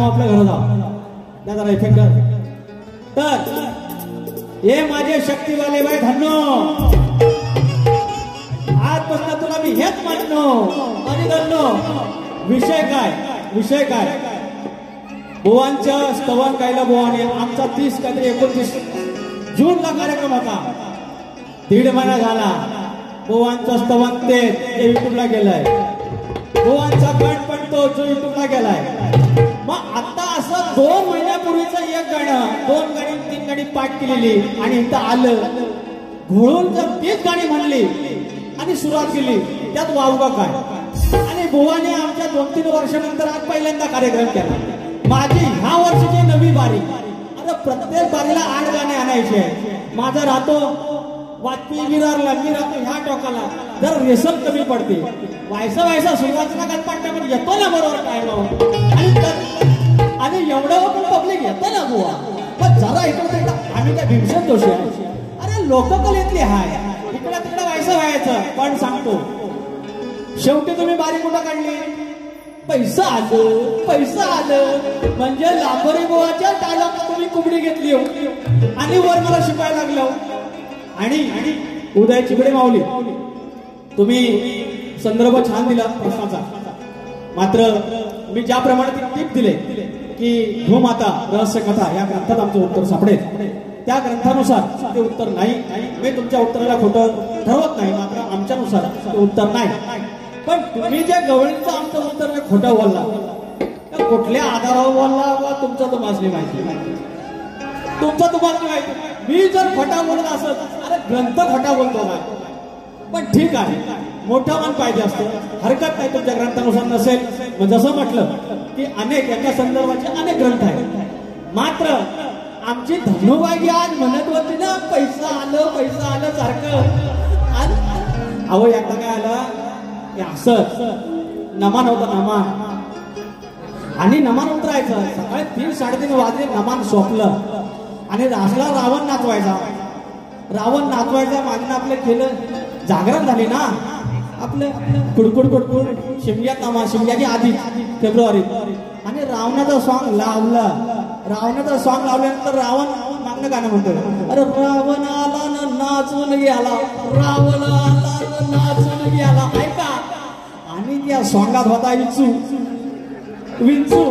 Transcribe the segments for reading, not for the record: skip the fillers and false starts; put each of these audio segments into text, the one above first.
मग आपल्या घरात जाऊ त्या जरा इफेक्ट तर हे माझे शक्तीवाले बाय धन्नो आजपासून तुला मी हेच म्हणतो आणि धन्नो विषय काय बुवांचं स्तवन गायला बुवाने आमचा 30 काहीतरी 29 जूनला कार्यक्रम होता 1.5 महिना झाला बुवांचं स्तवन ते युट्यूबला गेलाय बुवांचा गण पण तो जो युट्यूबला गेलाय मग आता असं 2 महिन्यापूर्वीचं एक गाणं 2 गाणी 3 गाणी पाठ केलेली आणि इथं आलं घोळून जर 30 गाणी म्हणली आणि सुरुवात केली त्यात वावगा काय आणि बुवाने आमच्या 2-3 वर्षानंतर आज पहिल्यांदा कार्यक्रम केला माझी ह्या वर्षीची नवी बारी आता प्रत्येक बारीला 8 गाणे आणायचे माझा राहतो वाटपी विरारला मी राहतो ह्या टोकाला जर रेसल कमी पडते व्हायचा सुरुवातीला गणपाट्या पण येतो ना बरोबर काय आणि एवढं पण पब्लिक येतं ना बुवा पण जरा इकडे आम्ही काय भीमसेन जोशी अरे लोककलेतली हाय इकडे तिकडे व्हायचं पण सांगतो शेवटी तुम्ही बारी कुठं काढली पैसा आलं म्हणजे लांबोरी बुवाच्या डायलॉग तुम्ही कुबडी घेतली आणि वर मला शिकायला लागलं आणि उदय चिबडे माऊली तुम्ही संदर्भ छान दिला प्रश्नाचा मात्र मी ज्याप्रमाणे टिप दिले की भूमाता रहस्य कथा या ग्रंथात आमचं उत्तर सापडेल त्या ग्रंथानुसार ते उत्तर नाही मी तुमच्या उत्तराला खोटं ठरवत नाही मात्र आमच्यानुसार ते उत्तर नाही पण तुम्ही जे गवळींचं आमचं उत्तर खोटं बोलला त्या कुठल्या आधारावर बोलला वा तुमचा तुम्हाला माहिती तुमचा तुम्हाला माहिती मी जर खोटा बोलत असत अरे ग्रंथ खोटा बोलतो ना पण ठीक आहे मोठा मन पाहिजे असतं हरकत नाही तुमच्या ग्रंथानुसार नसेल मग जसं म्हटलं की अनेक एका संदर्भाचे अनेक ग्रंथ आहेत मात्र आमची धनुबाई आज म्हणत होती ना पैसा आलं सारखं अहो एकदा काय आलं असं नमान होता नमान आणि नमान उतरायचं सकाळी 3-3:30 वाजले नमान सोपलं आणि रासला रावण नाचवायचा मागणं आपलं केलं जागरण झाली ना आपलं कुडकुड शिमग्याची आधी फेब्रुवारी आणि रावणाचा सॉंग लावल्यानंतर रावण मागणं गाणं म्हणतो अरे रावण आला ना नाचून गेला ऐका आणि त्या सॉंगात होता विंचू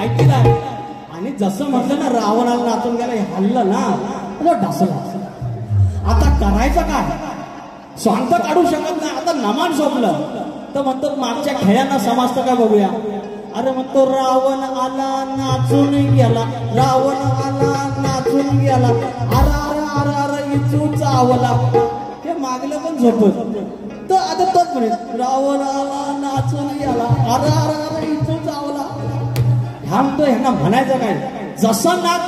ऐकला आणि जसं म्हटलं ना रावणाला नाचून गेला हे हल्लं ना ढासला आता करायचं काय सॉंग तर काढू शकत नाही आता नमान सोपलं तर म्हणतो मागच्या खेळ्यांना समजतं का बघूया अरे म्हणतो रावण आला नाचून गेला अरा इचू चावला हे मागलं पण झोपत तर आता तोच म्हणे रावण आला नाचून गेला अरा इचू चावला ह्या म्हणतो ह्यांना म्हणायचं काय जसं नाक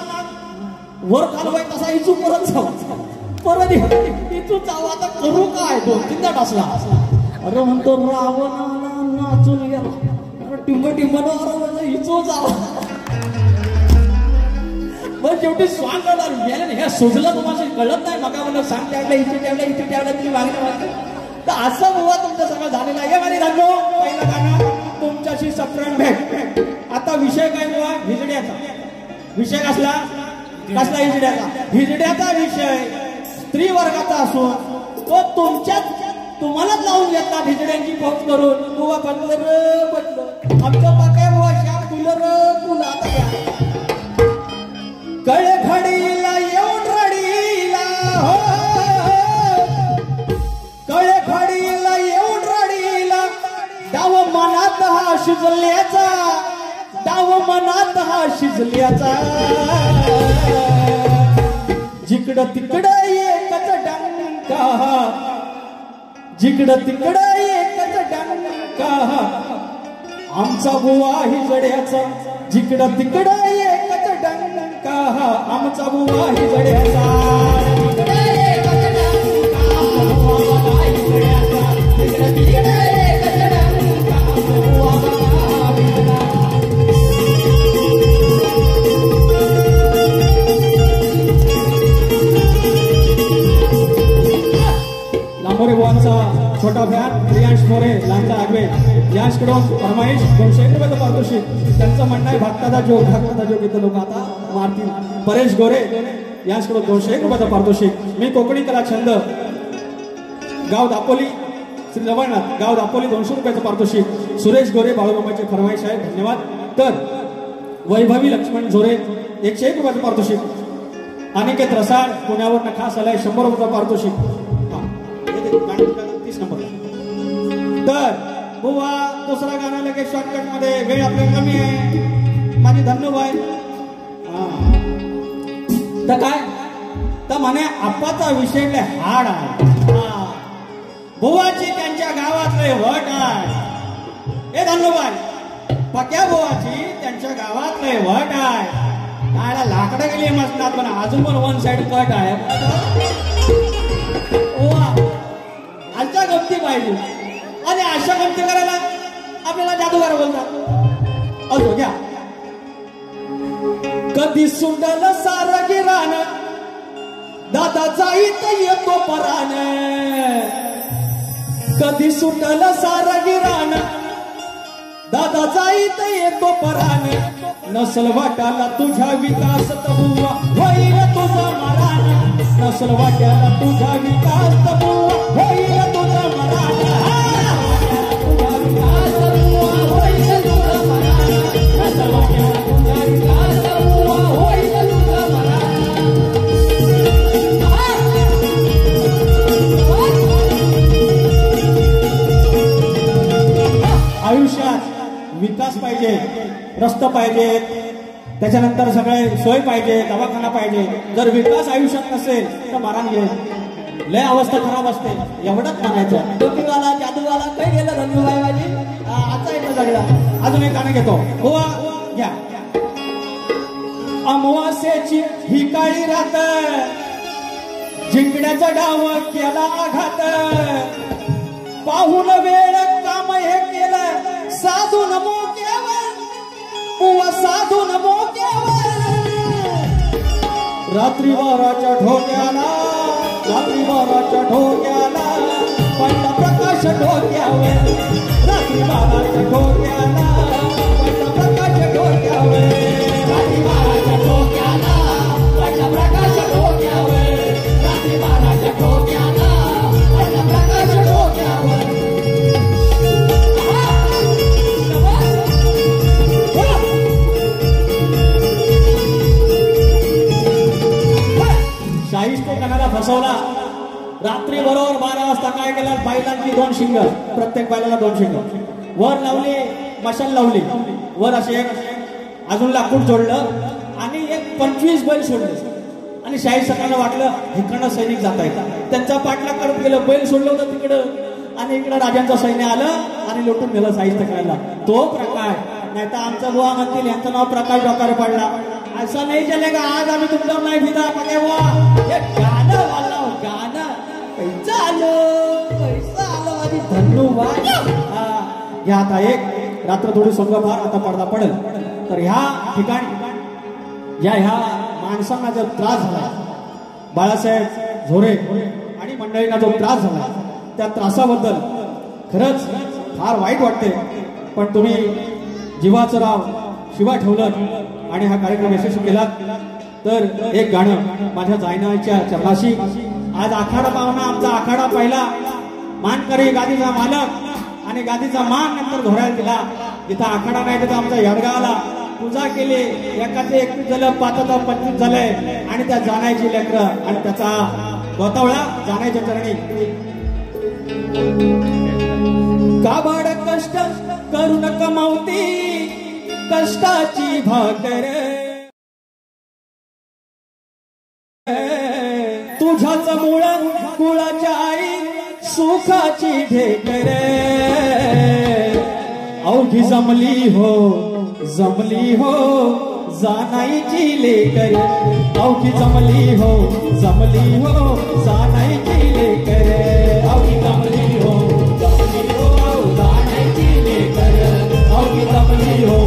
वर कालवाय तसा इचू परत इचू चाव आता करू काय 2-3दा टासला अरे म्हणतो रावण आला नाचून गेला टिंब इचू जाव मग शेवटी स्वांग गेलं हे सुजलं तुम्हाला कळत नाही मग मला सांग त्यावेळेला इथे ठेवलं तुम्ही मागणी तर असं बुवा तुमचं सगळं झालेलं आहे माझे धन्नो पहिलं गाणं तुमच्याशी सप्रण भेट आता विषय काय बुवा हिजड्याचा विषय कसला हिजड्याचा विषय स्त्री वर्गाचा असून तो तुम्हालाच लावून घेतला हिजड्यांची फौज करून बुवा बदल आमचं पाकाय बुवा श्याम फुलं आता कळे घडीला येऊन रडीला हो कळे घडीला येऊन रडीला डाव मनात हा शिजल्याचा जिकडं तिकडं एकच डंका आमचा बुवा हिजड्याचा जिकडं तिकडं एकच डंका आमचा बुवा हिजड्याचा लांबोरे बुवांचा छोटा फॅन प्रियांश मोरे लांजा आगवे यांच्याकडून फरमाईश 200 रुपयाचं पारितोषिक त्यांचं म्हणणं आहे भक्ताचा जो गीत लोक आता मारतील. परेश गोरे यांच्याकडून 201 रुपयाचा पारितोषिक. मी कोकणी कला छंद गाव दापोली श्री रवळनाथ गाव दापोली 200 रुपयाचं पारितोषिक. सुरेश गोरे बाळूमामाचे फरमाईश आहे, धन्यवाद. तर वैभवी लक्ष्मण जोरे 101 रुपयाचं पारितोषिक. अनिकेत रसाळ पुण्यावरनं खास आलाय 100 रुपयाचं पारितोषिक. 30 नंबर. तर बुवा दुसरा गाणं लगेच शॉर्टकट मध्ये, वेळ आपल्या कमी आहे. माझी धन्यवाद. तर काय तर म्हणे आप्पाचा विषय हाड आहे. बुवाची त्यांच्या गावातले वट आहे. हे धन्यवाद. पक्या बुवाची त्यांच्या गावातले वट आहे. काय लाकडं गेली मसनात पण अजून पण 1 साइड कट आहे. आजच्या गमती पाहिजे आणि अशा गमती करायला आपल्याला जादूगार बोलतात. असो घ्या. कधी सुंडल सार गिरान दादा जाईत येतो परान. कधी सुंडल सार गिरान दादा जाईत येतो परान. नसल वाट्याला तुझ्या विकास तबुवा होईल तुझा मरान. नसल वाट्याला तुझा विकास तबुवा होईल तुझा मरान. तुझा विकास तबुवा होईल तुझा मरान. नसल वाट्याला तुझा विकास तबुवा होईल तुझा मरान. आयुष्यात विकास पाहिजे, रस्ता पाहिजे, त्याच्यानंतर सगळे सोय पाहिजे, दवाखाना पाहिजे. जर विकास आयुष्यात नसेल तर मारान घे, लय अवस्था खराब असते. एवढंच म्हणायचं. टोपीवाला जादूवाला काही गेलं धनुबाई माझी आता येतं सगळं. अजून एक गाणं घेतो. गोवा घ्या. अमावास्येची ही काळी रात जिंकण्याचा डाव केला आघात. पाहून वेळ काम हे केलं साधून मोक्यावर. साधून मोक्यावर रात्री बाराच्या ढोक्याला पडला प्रकाश डोक्यावर. रात्री बाराच्या ढोक्याला पडला प्रकाश डोक्यावर. रात्री बाराच्या ढोक्याला पडला प्रकाश डोक्यावर. रात्री बाराच्या ढोक्याला पडला प्रकाश डोक्यावर. शाहीस्तो कणाला फसवला. रात्री बरोबर 12 वाजता काय केलं, बैलांची 2 शिंग, प्रत्येक बैलाला 2 शिंग वर लावली, मशाल लावली वर. असे एक अजून लाकूड जोडलं आणि एक 25 बैल सोडले. आणि शाही सकाळला वाटलं इकडनं सैनिक जात आहेत. त्यांचा पाठलाग करत गेलं. बैल सोडलं होतं तिकडं आणि इकडं राजांचं सैन्य आलं आणि लुटून गेलं शाही सकाळला. तो प्रकार नाही तर आमचा बुवा म्हणतील यांचं नाव प्रकाश डोकारे पडला. असं नाही चलेगा. आज आम्ही तुमच्यावर नाही फिदा पके बुवा. हे गाणं वाला गाणं पैसा आलो माझी धन्यवाद. घ्या आता एक रात्र थोडी सोंगभार आता पडदा पडेल. तर ह्या ठिकाणी ह्या माणसांना जो त्रास झाला, बाळासाहेब झोरे आणि मंडळींना जो त्रास झाला, त्या त्रासाबद्दल खरंच फार वाईट वाटते. पण तुम्ही जीवाचं राव शिवा ठेवलं आणि हा कार्यक्रम यशस्वी केला. तर एक गाणं माझ्या जायनाच्या चरणाशी. आज आखाडा पाहुणा आमचा आखाडा पहिला मानकरी गादीचा मालक आणि गादीचा मान नंतर धोरायला दिला. जिथं आखाडा नाही तिथं आमचा यडगावला पूजा केली. एकाचे 21 झालं, 5चा 25 झालंय. आणि त्या जाण्याची लेकरं आणि त्याचा गोतावळा जाण्याच्या चरणी. काबाड कष्ट करून कमावती कष्टाची भाकर. तुझ्याच मूळ कुळाच्या आई सुखाची ढेकर. अवघी जमली हो जानाईची लेकर. अवघी जमली हो जानाईची लेकर. अवघी जमली हो जानाईची लेकर. अवघी जमली हो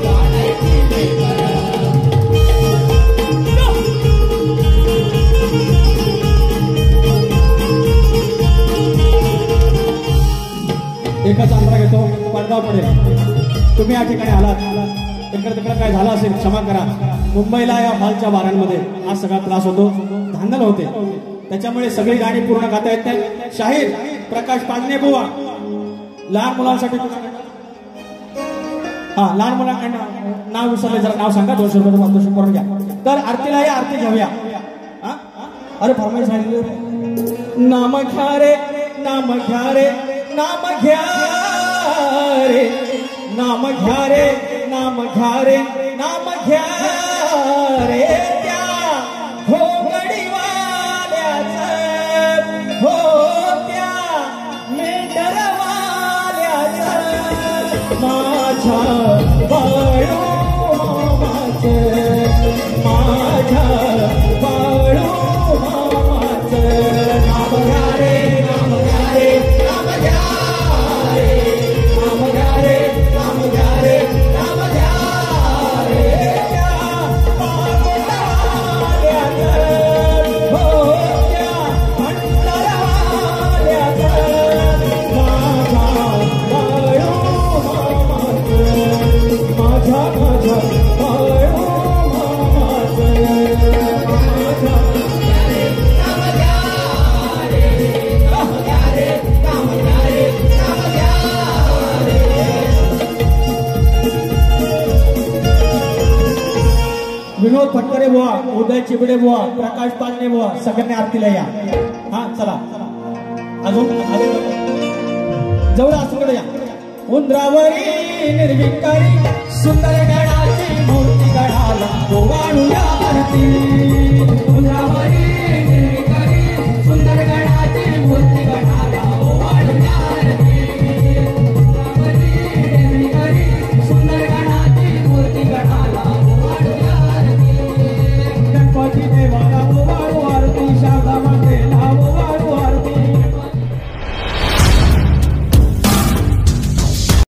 जानाईची लेकर. एका चांगला घेतो पडदा पडेल. तुम्ही या ठिकाणी आलात, इकडे तिकडे काय झालं असेल क्षमा करा. मुंबईला या हॉलच्या बारांमध्ये हा सगळा त्रास होतो, धांदल होते, त्याच्यामुळे सगळी गाणी पूर्ण गाता येत नाही. शाहीर प्रकाश पागणे बुवा, लहान मुलांसाठी हा लहान मुलांना नाव विसरले, जरा नाव सांगा, 200 रुपये पारितोषिक करून घ्या. तर आरतीला या, आरती घेऊया. अरे फरमाईश सांगितलं, नाम घ्या रे नाम घ्या रे नाम घ्या रे नाम घ्या रे नाम घ्या रे नाम घ्या रे, त्या घोगडीवाल्याचं हो त्या मेंढरवाल्याचं माझ्या बाळू मामाचं, माझ्या बाळू मामाचं नाम घ्या रे नाम घ्या रे नाम घ्या रे नाम घ्या रे नाम घ्या रे नाम घ्या रे, त्या पागोटावाल्याचं हो त्या भंडारवाल्याचं माझ्या बाळू मामाचं, माझ्या माझ्या बाळू मामाचं, माझ्या विनोद फटकरे बुवा, उदय चिबडे बुवा, प्रकाश पागणे बुवा, सगळ्यांनी आरतीला या. हा चला, अजून जवळ असंकडे या. उंदरावरी निर्विकारी सुंदर गडाची मूर्ती गडाला वाढूया आरती.